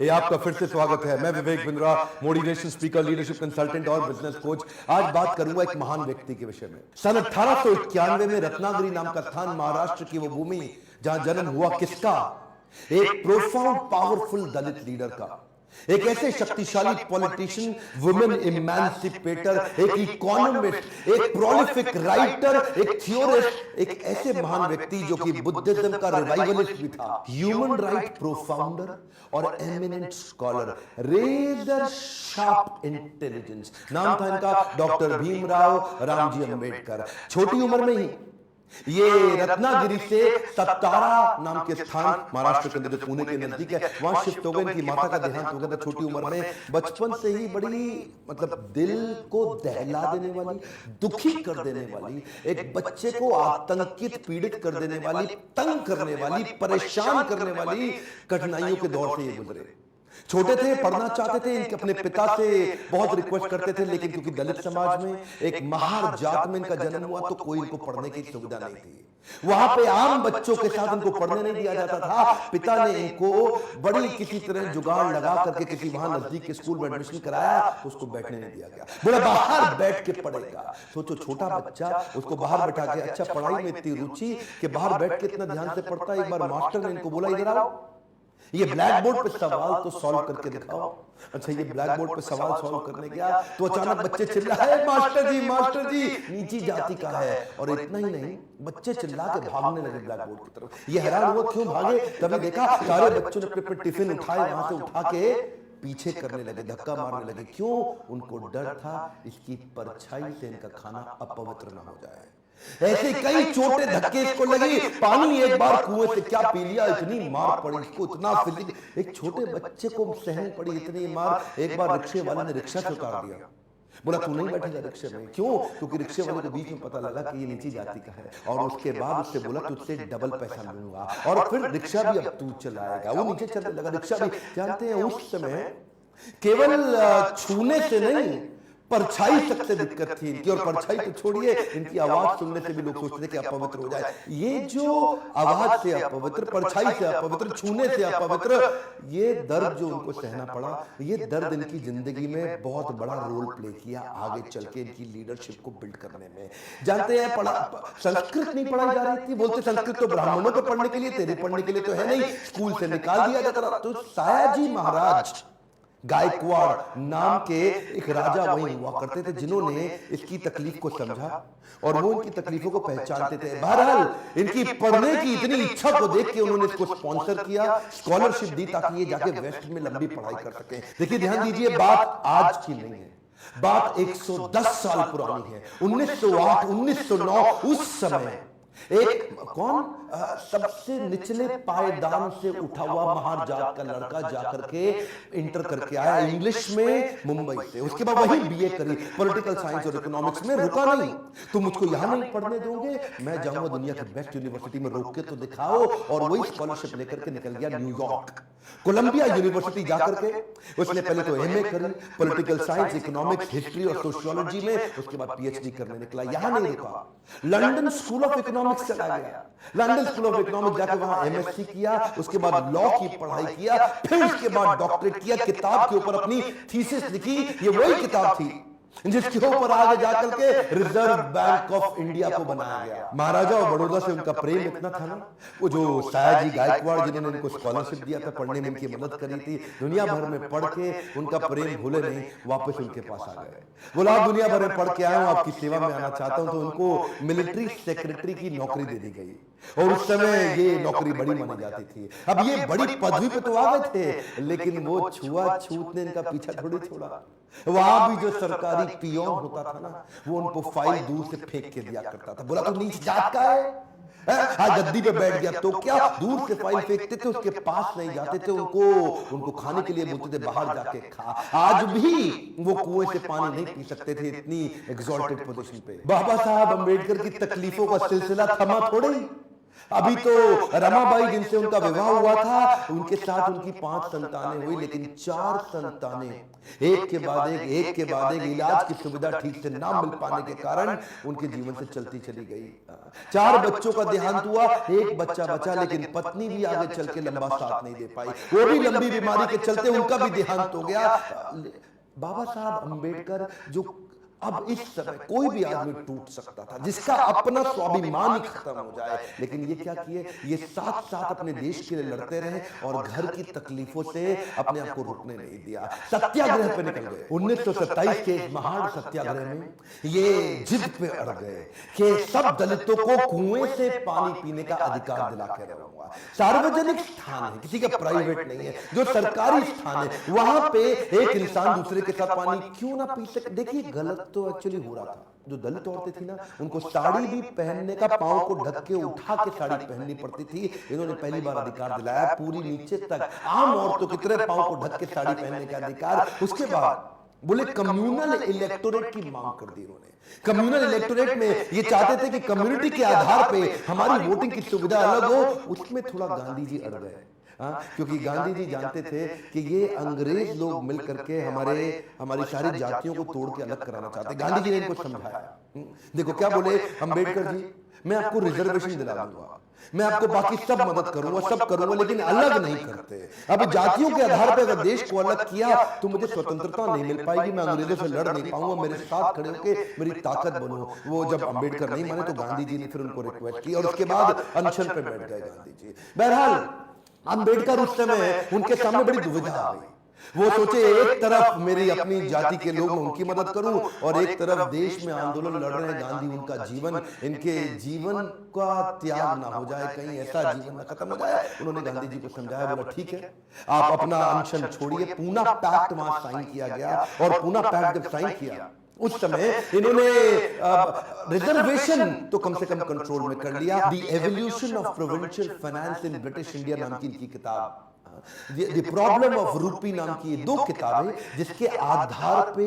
ये आपका फिर से स्वागत है। मैं Vivek Bindra, motivation speaker, leadership consultant और बिजनेस कोच। आज बात करूंगा एक महान व्यक्ति के विषय में। सन 1891 में रत्नागिरी नाम का स्थान, महाराष्ट्र की वो भूमि जहां जन्म हुआ किसका? एक प्रोफाउंड पावरफुल दलित लीडर का, एक ऐसे शक्तिशाली पॉलिटिशियन, वुमेन इमेंसिपेटर, एक इकोनॉमिस्ट, एक प्रोलिफिक राइटर, एक थियोरिस्ट, एक ऐसे महान व्यक्ति जो कि बुद्धिज्म का रिवाइवलिस्ट भी था, ह्यूमन राइट प्रोफाउंडर और eminent scholar, razor sharp intelligence. नाम था इनका डॉक्टर भीमराव रामजी अंबेडकर। छोटी उम्र में ही ये रत्नागिरी से सतारा नाम के स्थान, महाराष्ट्र के अंदर, पुणे के नजदीक है, वहां शिफ्ट हो गए। इनकी माता का देहांत हो गया था छोटी उम्र में। बचपन से ही बड़ी दिल को दहला देने वाली, दुखी कर देने वाली, एक बच्चे को आतंकित, पीड़ित कर देने वाली, तंग करने वाली, परेशान करने वाली कठिनाइयों के दौर से ये गुजरे। छोटे थे, पढ़ना चाहते थे, इनके अपने पिता से बहुत रिक्वेस्ट करते थे, लेकिन क्योंकि दलित समाज में एक महार जात में इनका जन्म हुआ तो कोई इनको पढ़ने की सुविधा नहीं थी। वहां पे आम बच्चों के साथ इनको पढ़ने नहीं दिया जाता था। पिता ने इनको बड़ी किसी तरह जुगाड़ लगा करके किसी वहां नजदीक के स्कूल में एडमिशन कराया, तो उसको बैठने नहीं दिया गया। बोला बाहर बैठ के पढ़ेगा। सोचो, छोटा बच्चा, उसको बाहर बैठा के, अच्छा पढ़ाई में इतनी रुचि कि बाहर बैठ के इतना ध्यान से पढ़ता। एक बार मास्टर ने इनको बोला, इधर आओ, ये ब्लैक बोर्ड पे सवाल तो सॉल्व करके दिखाओ। अच्छा, ये ब्लैक बोर्ड पे सवाल सॉल्व करने गया तो अचानक बच्चे चिल्लाए, मास्टर जी नीची जाति का है। और इतना ही नहीं, बच्चे चिल्ला के भागने लगे ब्लैक बोर्ड की तरफ। ये हैरान हुआ क्यों भागे। तभी देखा सारे बच्चों ने अपने टिफिन उठाए, वहां से उठा के पीछे करने लगे, धक्का मारने लगे। क्यों? उनको डर था इसकी परछाई से इनका खाना अपवित्र ना हो जाए। ऐसे कई छोटे धक्के इसको लगी। पानी एक बार कुएं से क्या पी लिया, इतनी मार पड़ी इसको, इतना फिजिक, एक छोटे बच्चे को सहन पड़ी इतनी मार। एक बार रिक्शे वाले ने रिक्शा से उतार दिया। बोला तू नहीं बैठेगा रिक्शे में। क्यों? क्योंकि रिक्शे वाले को बीच में पता लगा कि ये नीची जाति का है। और उसके बाद उससे बोला तुझसे डबल पैसा लूंगा और फिर रिक्शा भी अब तू चलाएगा। वो नीचे चलने लगा। रिक्शा भी, जानते हैं उस समय केवल छूने से नहीं, परछाई तक से दिक्कत थी इनकी। और परछाई तो छोड़िए, इनकी आवाज सुनने से भी लोग सोचते थे कि अपवित्र हो जाए। ये जो आवाज से अपवित्र, परछाई से अपवित्र, छूने से अपवित्र, ये दर्द जो उनको सहना पड़ा, ये दर्द इनकी जिंदगी में बहुत बड़ा रोल प्ले किया आगे चल के इनकी लीडरशिप को बिल्ड करने में। जानते हैं, संस्कृत नहीं पढ़ाई जा रही थी। बोलते संस्कृत तो ब्राह्मणों को पढ़ने के लिए, तेरे पढ़ने के लिए तो है नहीं, स्कूल से निकाल दिया जाता था। तो सयाजी महाराज गायकवाड़ नाम के एक राजा वहीं हुआ करते थे, जिन्होंने इसकी तकलीफ को समझा और वो इनकी तकलीफों को पहचानते थे। बहरहाल इनकी पढ़ने की इतनी इच्छा को देख के उन्होंने इसको स्पॉन्सर किया, स्कॉलरशिप दी, ताकि ये जाके वेस्ट में लंबी पढ़ाई कर सके। देखिए, ध्यान दीजिए, बात आज की नहीं है, बात 110 साल पुरानी है। 1908, 1909, उस समय एक कौन सबसे निचले पायदान से उठा हुआ महार जात का लड़का जाकर के इंटर करके आया इंग्लिश में मुंबई से। उसके बाद वही बीए करी, पॉलिटिकल साइंस और इकोनॉमिक्स में। रुका नहीं, तुम मुझको यहां नहीं पढ़ने दोगे, मैं जाऊंगा दुनिया के बेस्ट यूनिवर्सिटी में, रोक के तो दिखाओ। और वही स्कॉलरशिप लेकर के निकल गया न्यूयॉर्क, कोलंबिया यूनिवर्सिटी जाकर के उसने पहले तो एमए करी, पॉलिटिकल साइंस, इकोनॉमिक्स, हिस्ट्री और सोशियोलॉजी में। उसके बाद पीएचडी करने निकला। यहां नहीं रुका, लंदन स्कूल ऑफ इकोनॉमिक्स चला गया। लंदन स्कूल ऑफ इकोनॉमिक्स जाकर वहां एमएससी किया, उसके बाद लॉ की पढ़ाई किया, फिर उसके बाद डॉक्टरेट किया, किताब के ऊपर अपनी थीसिस लिखी। ये वही किताब थी जिसके ऊपर आगे जाकर के रिजर्व बैंक ऑफ इंडिया को बनाया गया। महाराजा और बड़ौदा से उनका प्रेम इतना था ना, वो जो सयाजी गायकवाड़ जिन्होंने इनको स्कॉलरशिप दिया था, पढ़ने में इनकी मदद करी थी, दुनिया भर में पढ़ के उनका प्रेम भूले नहीं, वापस उनके पास आ गए। बोला आप दुनिया भर में पढ़ के आए हो, आपकी सेवा में आना चाहता हूं। तो उनको मिलिट्री सेक्रेटरी की नौकरी दे दी गई। और उस समय ये नौकरी बड़ी मानी जाती थी। अब ये बड़ी पदवी पे तो आ गए थे, लेकिन वो छुआछूत ने इनका पीछा थोड़ी छोड़ा। वहां भी जो सरकारी पियोन होता था ना, वो उनको फाइल दूर से फेंक के दिया करता था। बोला तो नीच जात का है, आज गद्दी पे बैठ गया तो क्या, दूर से फाइल फेंकते थे, उसके पास नहीं जाते थे। उनको खाने के लिए बोलते थे बाहर जाके खा। आज भी वो कुएं से पानी नहीं पी सकते थे, इतनी एग्जॉल्टेड पोजीशन पे। बाबा साहब अंबेडकर की तकलीफों का सिलसिला थमा थोड़े ही। अभी तो रमाबाई जिनसे उनका विवाह हुआ था, उनके साथ उनकी 5 संतानें हुई, लेकिन 4 संतानें एक के बाद एक इलाज की सुविधा ठीक से ना मिल पाने के कारण उनके जीवन से चलती चली गई। 4 बच्चों का देहांत हुआ, एक बच्चा बचा, लेकिन पत्नी भी आगे चल के लंबा साथ नहीं दे पाई, वो भी लंबी बीमारी के चलते उनका भी देहांत हो गया। बाबा साहब अंबेडकर, जो अब इस समय कोई भी आदमी टूट सकता था, जिसका अपना स्वाभिमान ही खत्म हो जाए, लेकिन ये क्या किए, ये साथ साथ अपने देश के लिए लड़ते रहे और घर की तकलीफों से अपने आप को रुकने नहीं दिया। सत्याग्रह पे निकल गए। 1927 के महान सत्याग्रह में ये जिद पे अड़ गए कि सब दलितों को कुएं से पानी पीने का अधिकार दिला के रहूंगा। सार्वजनिक स्थान है, किसी का प्राइवेट नहीं है, जो सरकारी स्थान है, वहां पे एक इंसान दूसरे के साथ पानी क्यों ना पी सके। देखिए गलत तो एक्चुअली हो रहा था। जो दलित औरतें थी ना, उनको साड़ी भी पहनने का, पांव को ढक के उठा के साड़ी पहननी पड़ती थी। इन्होंने पहली बार अधिकार दिलाया, पूरी नीचे तक आम औरतों की तरह पांव को ढक के साड़ी पहनने का अधिकार। उसके बाद बोले कम्युनल इलेक्टोरेट की मांग कर दी उन्होंने। कम्युनल इलेक्टोरेट में ये चाहते थे कि कम्युनिटी के आधार पे हमारी वोटिंग की सुविधा अलग हो। उसमें थोड़ा गांधी जी अड़ गए, क्योंकि गांधी जी जानते थे कि ये अंग्रेज लोग मिल करके हमारी सारी जातियों को तोड़ के अलग कराना चाहते। गांधी जी ने इनको समझाया। देखो क्या बोले अंबेडकर जी, मैं आपको रिजर्वेशन दिला दूंगा, मैं आपको बाकी सब मदद करूंगा, सब करूंगा, लेकिन अलग नहीं करते। अब जातियों के आधार पर अगर देश को अलग किया तो मुझे स्वतंत्रता नहीं मिल पाएगी, मैं अंग्रेजों से लड़ नहीं पाऊंगा, मेरे साथ खड़े होकर मेरी ताकत बनो। वो जब अंबेडकर नहीं माने तो गांधी जी ने फिर उनको रिक्वेस्ट की और उसके बाद अनशन पे बैठ गए गांधी जी। बहरहाल अंबेडकर उस समय उनके सामने बड़ी दुविधा आ गई। वो सोचे एक तरफ मेरी अपनी जाति के लोग, उनकी मदद करूं, और एक तरफ देश में आंदोलन लड़ रहे हैं गांधी, उनका जीवन, इनके जीवन का त्याग ना हो जाए, कहीं ऐसा जीवन ना खत्म हो जाए। उन्होंने गांधी जी को समझाया, बोला ठीक है आप अपना अनशन छोड़िए। पूना पैक्ट वहां साइन किया गया, और पूना पैक्ट जब साइन किया उस समय इन्होंने रिजर्वेशन तो कम से कम कंट्रोल में कर लिया। The evolution of provincial finance in British India नाम की इनकी किताब, द प्रॉब्लम ऑफ रूपी नाम की 2 किताबें, जिसके आधार पे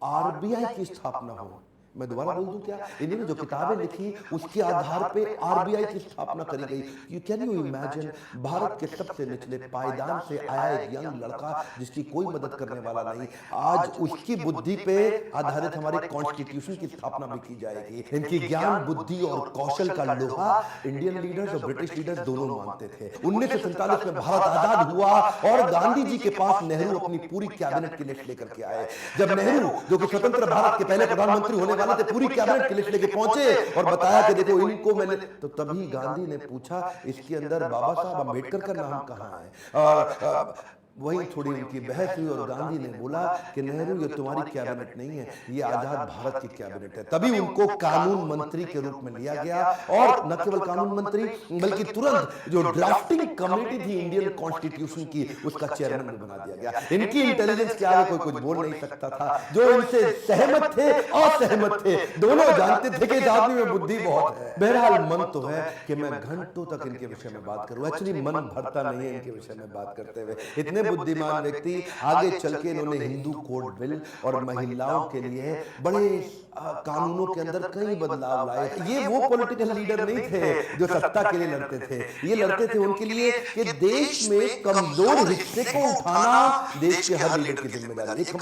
आरबीआई की स्थापना हो। मैं दोबारा बोल दूं क्या, इन्होंने जो किताबें लिखी उसके आधार पे आरबीआई की स्थापना करी गई। You can you imagine, Bharat के सबसे निचले पायदान से आया एक यंग लड़का जिसकी कोई मदद करने वाला नहीं, आज उसकी बुद्धि पे आधारित हमारी कॉन्स्टिट्यूशन की स्थापना भी की जाएगी। इनकी ज्ञान, बुद्धि और कौशल का लोहा इंडियन लीडर्स और ब्रिटिश लीडर्स दोनों मानते थे। 1947 में भारत आजाद हुआ और गांधी जी के पास नेहरू अपनी पूरी कैबिनेट की लिस्ट लेकर के आए। जब नेहरू, जो कि स्वतंत्र भारत के पहले प्रधानमंत्री होने वाले थे, पूरी कैबिनेट की लिस्ट लेके पहुंचे और बताया कि देखो इनको मैंने, तो तभी गांधी ने पूछा इसके अंदर बाबा साहब अंबेडकर का नाम कहां है। और वही थोड़ी उनकी बहस हुई और गांधी ने बोला कि नेहरू ये तुम्हारी कैबिनेट नहीं है, ये आजाद भारत की कैबिनेट है। तभी उनको कानून मंत्री के रूप में लिया गया, और न केवल कानून मंत्री बल्कि तुरंत जो ड्राफ्टिंग कमेटी थी इंडियन कॉन्स्टिट्यूशन की, उसका चेयरमैन भी बना दिया गया। इनकी इंटेलिजेंस के आगे कोई कुछ बोल नहीं सकता था। जो इनसे सहमत थे, असहमत थे, दोनों जानते थे कि इस आदमी में बुद्धि बहुत है। बहरहाल मन तो है कि मैं घंटों तक इनके विषय में बात करूं, एक्चुअली मन भरता नहीं है इनके विषय में बात करते हुए। इतने बुद्धिमान व्यक्ति, आगे चल के इन्होंने हिंदू कोड बिल और महिलाओं के लिए बड़े कानूनों के अंदर कई बदलाव लाए। ये वो पॉलिटिकल लीडर नहीं थे जो सत्ता के लिए लड़ते थे, ये लड़ते थे उनके लिए कि देश में कमजोर हिस्से को उठाना देश के हर लीडर की जिम्मेदारी है।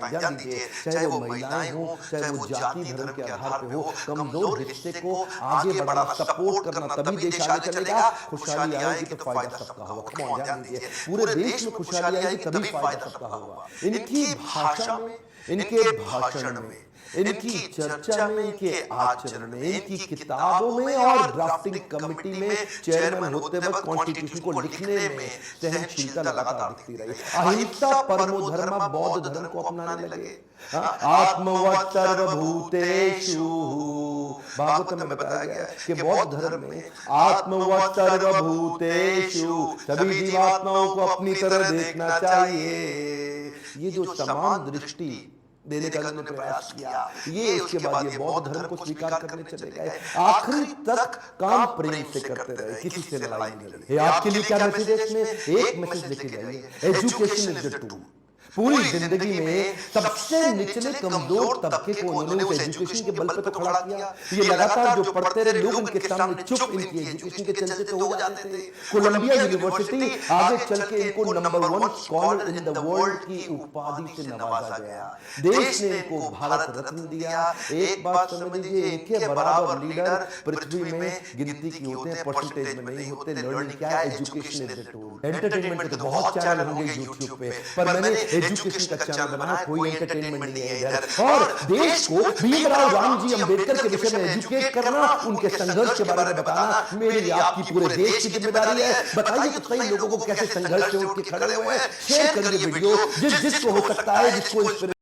ध्यान दीजिए, चाहे वो महिलाएं हो, चाहे वो जाति धर्म के आधार पे हो, कमजोर हिस्से को आगे बढ़ाना, सपोर्ट करना, तभी देश आगे चलेगा। खुशहाली आएगी तो फायदा सबका होगा। ध्यान दीजिए, पूरे देश में खुशहाली आएगी तभी फायदा सबका होगा। इनकी भाषा में, इनके भाषण में, इनकी चर्चा में, इनके आचरण में, इनकी किताबों में और ड्राफ्टिंग कमेटी में चेयरमैन होते वक्त कॉन्स्टिट्यूशन को लिखने में सहनशीलता लगातार दिखती रही। अहिंसा, परमो धर्म, बौद्ध धर्म को अपनाने लगे। आत्मवत् सर्वभूतेषु, भागवत में बताया गया कि बौद्ध धर्म में आत्मवत् सर्वभूतेषु, सभी जीवात्माओं को अपनी तरह देखना चाहिए। ये जो समान दृष्टि देने का उन्होंने प्रयास किया, ये उसके बाद ये बौद्ध धर्म को स्वीकार करने चले गए। आखिरी तक काम प्रेम से करते रहे, किसी से लड़ाई नहीं लड़ी। आपके लिए क्या मैसेज है इसमें? एक मैसेज लेके जाइए, एजुकेशन इज द टूल। पूरी जिंदगी में सबसे निचले कमजोर तबके को उन्होंने उस एजुकेशन के बल पे तो खड़ा किया। ये लगातार जो पढ़ते रहे लोग उनके सामने चुप, इनकी एजुकेशन के चलते तो हो जाते थे। कोलंबिया यूनिवर्सिटी आगे चल के इनको number 1 scholar in the world की उपाधि से नवाजा गया। देश ने इनको भारत रत्न दिया। एक बात समझ लीजिए, इनके बराबर लीडर पृथ्वी में गिनती की होते हैं, परसेंटेज में नहीं होते। लर्निंग क्या है? Education is the tool. Entertainment के तो बहुत चैनल होंगे यूट्यूब पे, पर मैंने एजुकेशन का चैनल बनाया, कोई एंटरटेनमेंट नहीं है इधर। और देश को भीमराव रामजी अंबेडकर के विषय में एजुकेट करना, उनके संघर्ष के बारे में बताना मेरी आपकी पूरे देश की जिम्मेदारी है। बताइए तो सही लोगों को कैसे संघर्ष से उठ के खड़े हुए हैं। शेयर करिए वीडियो जिसको हो सकता है, जिसको